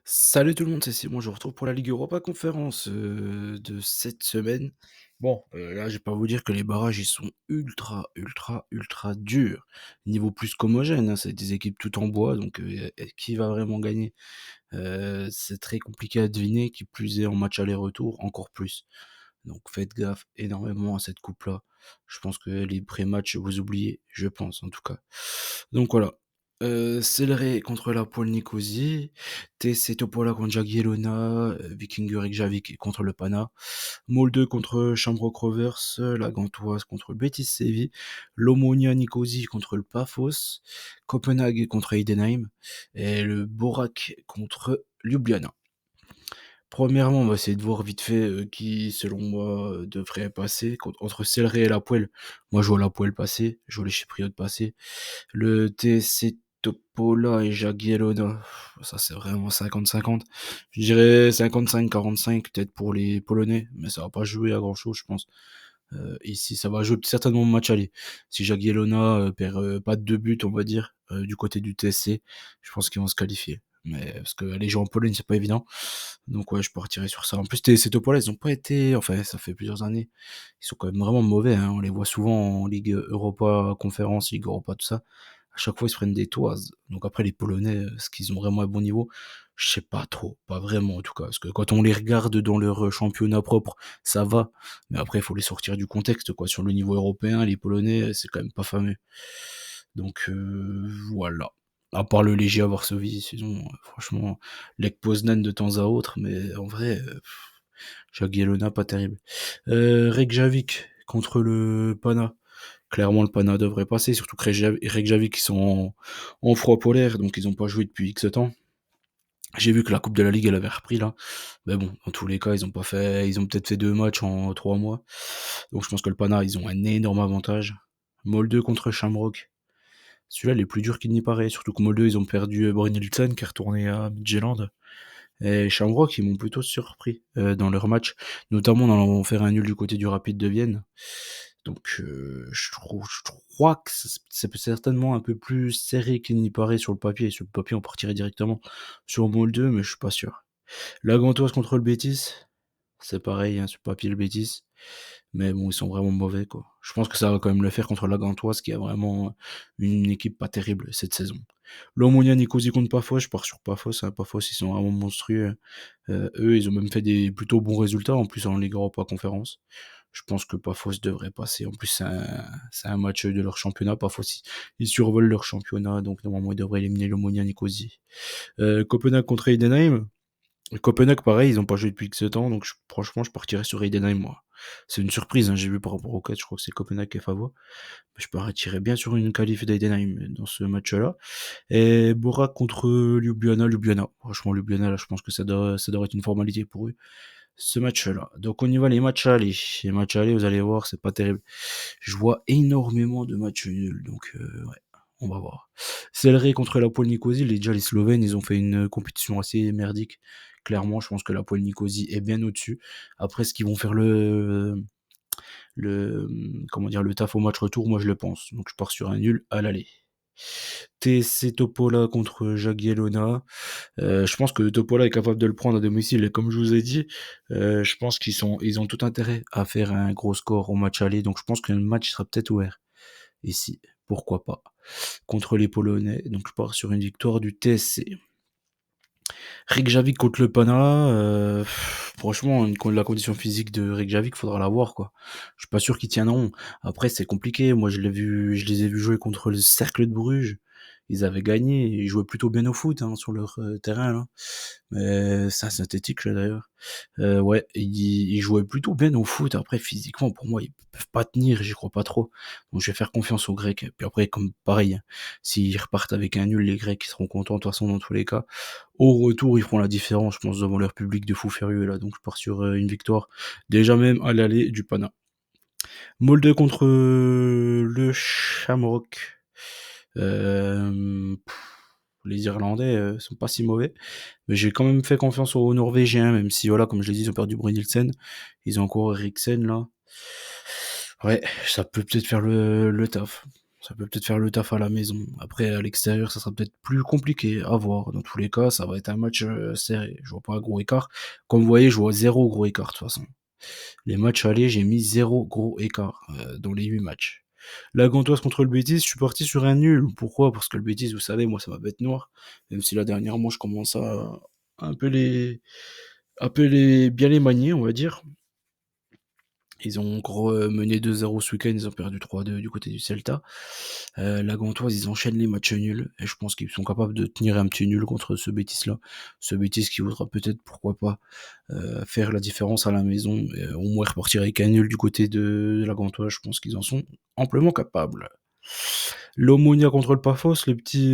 Salut tout le monde, c'est Simon, je vous retrouve pour la Ligue Europa Conférence de cette semaine. Bon, là, je vais pas vous dire que les barrages, ils sont ultra, ultra, ultra durs. Niveau plus qu'homogène, hein, c'est des équipes tout en bois, donc qui va vraiment gagner? C'est très compliqué à deviner, qui plus est en match aller-retour, encore plus. Donc faites gaffe énormément à cette coupe-là. Je pense que les pré-matchs, vous oubliez, je pense en tout cas. Donc voilà. Céléré contre la Pole Nicosie, TC Topola contre Jagiellona, Viking Reykjavik contre le Pana, Molde contre Shamrock Rovers, la Gantoise contre le Betis Séville, l'Omonia Nicosie contre le Paphos, Copenhague contre Heidenheim et le Borac contre Ljubljana. Premièrement, on va essayer de voir vite fait, qui selon moi, devrait passer entre Céléré et l'Hapoel. Moi, je vois l'Hapoel passer, je vois les Chypriotes passer. Le TSC Topola et Jagiellona, ça c'est vraiment 50-50. Je dirais 55-45 peut-être pour les Polonais, mais ça va pas jouer à grand chose, je pense. Ici, ça va jouer certainement au match aller. Si Jagiellona perd pas de 2 buts, on va dire, du côté du TSC, je pense qu'ils vont se qualifier. Mais parce que aller jouer en Pologne, c'est pas évident. Donc ouais, je partirais sur ça. En plus, TSC Topola, ils ont pas été, enfin, ça fait plusieurs années, ils sont quand même vraiment mauvais, hein. On les voit souvent en Ligue Europa Conférence, Ligue Europa, tout ça. À chaque fois, ils se prennent des toises. Donc après, les Polonais, est-ce qu'ils ont vraiment un bon niveau? Je sais pas trop, pas vraiment en tout cas. Parce que quand on les regarde dans leur championnat propre, ça va. Mais après, il faut les sortir du contexte, quoi. Sur le niveau européen, les Polonais, c'est quand même pas fameux. Donc voilà. À part le Legia Varsovie, sinon, franchement, Lech Poznan de temps à autre, mais en vrai, Jagiellona, pas terrible. Reykjavik contre le Pana. Clairement, le Pana devrait passer, surtout que Reykjavik, ils sont en froid polaire, donc ils n'ont pas joué depuis X temps. J'ai vu que la Coupe de la Ligue, elle avait repris là. Mais bon, dans tous les cas, ils ont peut-être fait 2 matchs en 3 mois. Donc je pense que le Pana, ils ont un énorme avantage. Molde contre Shamrock. Celui-là, il est plus dur qu'il n'y paraît. Surtout que Molde, ils ont perdu Brynildsen qui est retourné à Midtjylland. Et Shamrock, ils m'ont plutôt surpris dans leur match, notamment en allant faire un nul du côté du Rapide de Vienne. Donc je crois que c'est certainement un peu plus serré qu'il n'y paraît sur le papier. Sur le papier, on partirait directement sur Molde, mais je suis pas sûr. La Gantoise contre le Betis, c'est pareil, hein, sur le papier le Betis. Mais bon, ils sont vraiment mauvais, quoi. Je pense que ça va quand même le faire contre la Gantoise, qui a vraiment une équipe pas terrible cette saison. L'Omonia Nicosie contre Paphos, je pars sur Paphos, hein. Paphos, ils sont vraiment monstrueux. Eux, ils ont même fait des plutôt bons résultats, en plus en Ligue Europa Conférence. Je pense que Paphos devrait passer. En plus, c'est un match de leur championnat. Paphos, ils survolent leur championnat, donc normalement, ils devraient éliminer l'Omonia Nicosie. Copenhague contre Heidenheim. Copenhague, pareil, ils ont pas joué depuis X temps, donc franchement, je partirais sur Heidenheim, moi. C'est une surprise, hein, j'ai vu par rapport au catch, je crois que c'est Copenhague qui est favori. Mais je partirais bien sur une qualif d'Heidenheim dans ce match-là. Et Borac contre Ljubljana. Franchement, Ljubljana, là, je pense que ça doit être une formalité pour eux, ce match-là. Donc, on y va, les matchs allés. Les matchs allés, vous allez voir, c'est pas terrible. Je vois énormément de matchs nuls, donc ouais, on va voir. Céleri contre la Poel Nicosie, déjà les Slovènes, ils ont fait une compétition assez merdique. Clairement, je pense que la Poel Nicosie est bien au-dessus. Après, ce qu'ils vont faire comment dire, le taf au match retour, moi je le pense. Donc je pars sur un nul à l'aller. TC Topola contre Jagiellona. Je pense que Topola est capable de le prendre à domicile. Et comme je vous ai dit, je pense ils ont tout intérêt à faire un gros score au match aller. Donc je pense que le match sera peut-être ouvert. Ici, pourquoi pas. Contre les Polonais. Donc je pars sur une victoire du TSC. Reykjavik contre le Pana, franchement, la condition physique de Reykjavik, faudra la voir, quoi. Je suis pas sûr qu'ils tiendront. Après, c'est compliqué. Moi, je les ai vus jouer contre le Cercle de Bruges. Ils avaient gagné. Ils jouaient plutôt bien au foot, hein, sur leur terrain, là. Mais c'est un synthétique, là, d'ailleurs. Ouais, ils jouaient plutôt bien au foot. Après, physiquement, pour moi, ils peuvent pas tenir. J'y crois pas trop. Donc, je vais faire confiance aux Grecs. Et puis après, comme pareil, hein, s'ils repartent avec un nul, les Grecs, ils seront contents, de toute façon, dans tous les cas. Au retour, ils feront la différence, je pense, devant leur public de fous furieux, là. Donc, je pars sur une victoire. Déjà même à l'aller du Pana. Molde contre le Shamrock. Les Irlandais sont pas si mauvais. Mais j'ai quand même fait confiance aux Norvégiens, même si, voilà, comme je l'ai dit, ils ont perdu Brynildsen. Ils ont encore Eriksen, là. Ouais, ça peut peut-être faire le taf. Ça peut peut-être faire le taf à la maison. Après, à l'extérieur, ça sera peut-être plus compliqué à voir. Dans tous les cas, ça va être un match, serré. Je vois pas un gros écart. Comme vous voyez, je vois zéro gros écart, de toute façon. Les matchs allés, j'ai mis zéro gros écart, dans les 8 matchs. La Gantoise contre le Betis, je suis parti sur un nul. Pourquoi? Parce que le Betis, vous savez, moi, c'est ma bête noire. Même si là, dernièrement, je commence à un peu les bien les manier, on va dire. Ils ont encore, mené 2-0 ce week-end, ils ont perdu 3-2 du côté du Celta. La Gantoise, ils enchaînent les matchs nuls et je pense qu'ils sont capables de tenir un petit nul contre ce Betis-là. Ce Betis qui voudra peut-être, pourquoi pas, faire la différence à la maison et au moins repartir avec un nul du côté de la Gantoise. Je pense qu'ils en sont amplement capables. L'Omonia contre le Paphos, le petit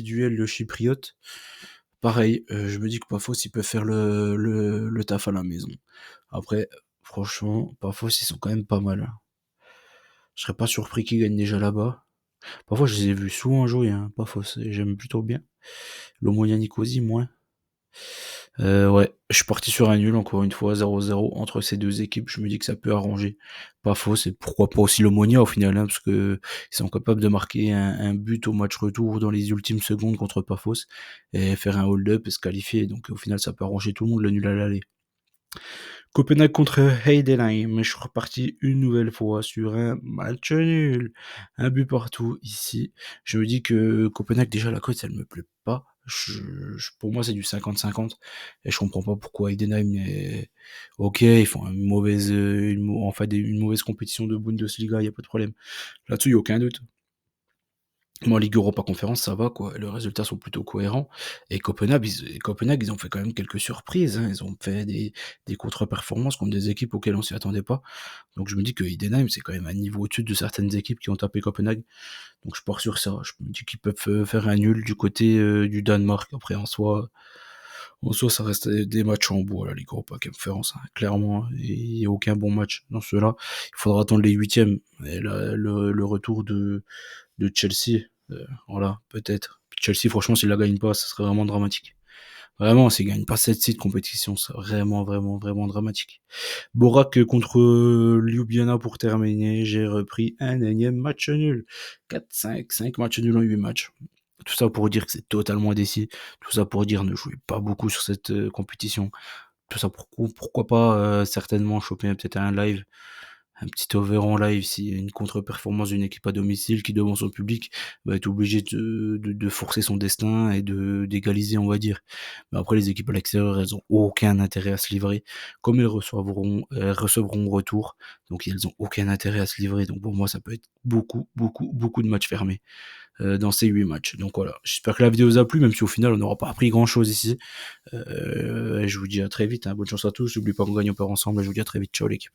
duel, de chypriote. Pareil, je me dis que Paphos, ils peuvent faire le taf à la maison. Après, franchement, Paphos, ils sont quand même pas mal, hein. Je serais pas surpris qu'ils gagnent déjà là-bas. Parfois, je les ai vus souvent jouer, hein, Paphos, et j'aime plutôt bien. L'Omonia Nicosie, moins. Ouais, je suis parti sur un nul, encore une fois, 0-0 entre ces deux équipes. Je me dis que ça peut arranger Paphos et pourquoi pas aussi l'Omonia au final, hein, parce que ils sont capables de marquer un but au match retour dans les ultimes secondes contre Paphos et faire un hold-up et se qualifier. Donc au final, ça peut arranger tout le monde, le nul à l'aller. Copenhague contre Heidenheim. Je suis reparti une nouvelle fois sur un match nul. Un but partout ici. Je me dis que Copenhague, déjà, la cote, elle me plaît pas. Pour moi, c'est du 50-50. Et je comprends pas pourquoi Heidenheim est... Ok, ils font une mauvaise compétition de Bundesliga, il y a pas de problème. Là-dessus, il y a aucun doute. Moi, Ligue Europa Conférence, ça va, quoi. Les résultats sont plutôt cohérents. Et Copenhague, ils ont fait quand même quelques surprises, hein. Ils ont fait des contre-performances contre des équipes auxquelles on s'y attendait pas. Donc je me dis que Heidenheim, c'est quand même un niveau au-dessus de certaines équipes qui ont tapé Copenhague. Donc je pars sur ça. Je me dis qu'ils peuvent faire un nul du côté du Danemark. Après, en soi, ça reste des matchs en bois, la Ligue Europa Conférence, hein. Clairement, il n'y a aucun bon match dans ceux-là. Il faudra attendre les huitièmes. Et là, le retour de Chelsea. Voilà, peut-être. Chelsea, franchement, s'il la gagne pas, ça serait vraiment dramatique. Vraiment, s'il gagne pas cette site compétition, c'est vraiment, vraiment, vraiment dramatique. Borac contre Ljubljana pour terminer. J'ai repris un énième match nul. 4-5 matchs nuls en 8 matchs. Tout ça pour dire que c'est totalement indécis. Tout ça pour dire ne jouez pas beaucoup sur cette compétition. Tout ça pourquoi pas certainement choper peut-être un live, un petit over en live s'il y a une contre-performance d'une équipe à domicile qui devant son public va être obligé de forcer son destin et d'égaliser, on va dire. Mais après les équipes à l'extérieur, elles ont aucun intérêt à se livrer, comme elles recevront au retour, donc elles ont aucun intérêt à se livrer. Donc pour moi ça peut être beaucoup beaucoup beaucoup de matchs fermés dans ces 8 matchs. Donc voilà, j'espère que la vidéo vous a plu, même si au final on n'aura pas appris grand chose ici. Et je vous dis à très vite, hein. Bonne chance à tous, n'oubliez pas qu'on gagne, on perd ensemble, et je vous dis à très vite, ciao l'équipe.